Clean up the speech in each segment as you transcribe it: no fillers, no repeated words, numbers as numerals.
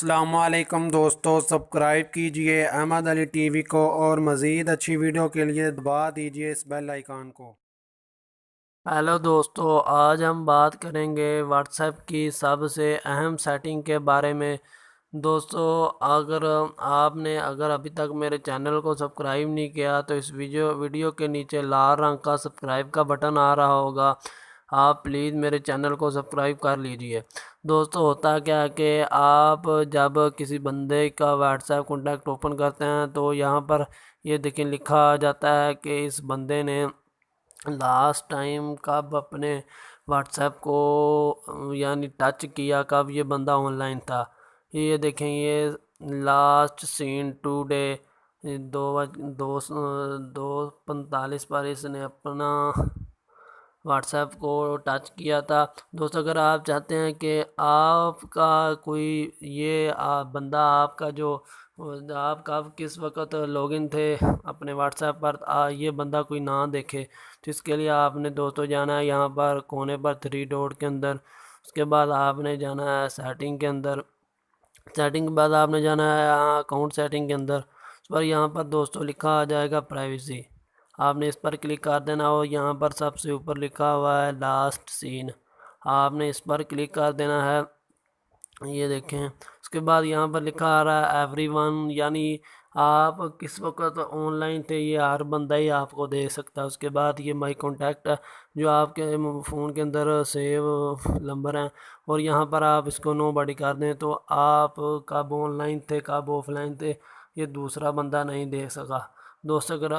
السلام علیکم دوستو، سبسکرائب کیجئے احمد علی ٹی وی کو اور مزید اچھی ویڈیو کے لیے دبا دیجئے اس بیل آئیکن کو۔ ہیلو دوستو، آج ہم بات کریں گے واٹس ایپ کی سب سے اہم سیٹنگ کے بارے میں۔ دوستو، اگر ابھی تک میرے چینل کو سبسکرائب نہیں کیا تو اس ویڈیو کے نیچے لال رنگ کا سبسکرائب کا بٹن آ رہا ہوگا، آپ پلیز میرے چینل کو سبسکرائب کر لیجئے۔ دوستو، ہوتا کیا ہے کہ آپ جب کسی بندے کا واٹس ایپ کانٹیکٹ اوپن کرتے ہیں تو یہاں پر یہ دیکھیں لکھا آ جاتا ہے کہ اس بندے نے لاسٹ ٹائم کب اپنے واٹس ایپ کو یعنی ٹچ کیا، کب یہ بندہ آن لائن تھا۔ یہ دیکھیں، یہ لاسٹ سین ٹو ڈے 2:45 پر اس نے اپنا واٹس ایپ کو ٹچ کیا تھا۔ دوستو، اگر آپ چاہتے ہیں کہ آپ کا کوئی یہ بندہ آپ کا جو آپ کب کس وقت لاگ ان تھے اپنے واٹس ایپ پر، یہ بندہ کوئی نہ دیکھے، تو اس کے لیے آپ نے دوستو جانا ہے یہاں پر کونے پر 3 ڈاٹ کے اندر۔ اس کے بعد آپ نے جانا ہے سیٹنگ کے اندر۔ سیٹنگ کے بعد آپ نے جانا ہے یہاں اکاؤنٹ سیٹنگ کے اندر۔ اس پر یہاں پر دوستو لکھا آ جائے گا پرائیویسی، آپ نے اس پر کلک کر دینا، اور یہاں پر سب سے اوپر لکھا ہوا ہے لاسٹ سین، آپ نے اس پر کلک کر دینا ہے۔ یہ دیکھیں، اس کے بعد یہاں پر لکھا آ رہا ہے ایوری ون، یعنی آپ کس وقت آن لائن تھے یہ ہر بندہ ہی آپ کو دیکھ سکتا ہے۔ اس کے بعد یہ مائی کانٹیکٹ ہے جو آپ کے فون کے اندر سیو نمبر ہیں، اور یہاں پر آپ اس کو نو باڈی کر دیں تو آپ کب آن لائن تھے کب آف لائن تھے یہ دوسرا بندہ نہیں دیکھ سکا۔ دوستو، اگر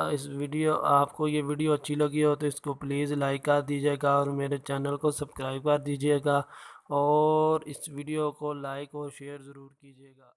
آپ کو یہ ویڈیو اچھی لگی ہو تو اس کو پلیز لائک کر دیجیے گا اور میرے چینل کو سبسکرائب کر دیجیے گا، اور اس ویڈیو کو لائک اور شیئر ضرور کیجیے گا۔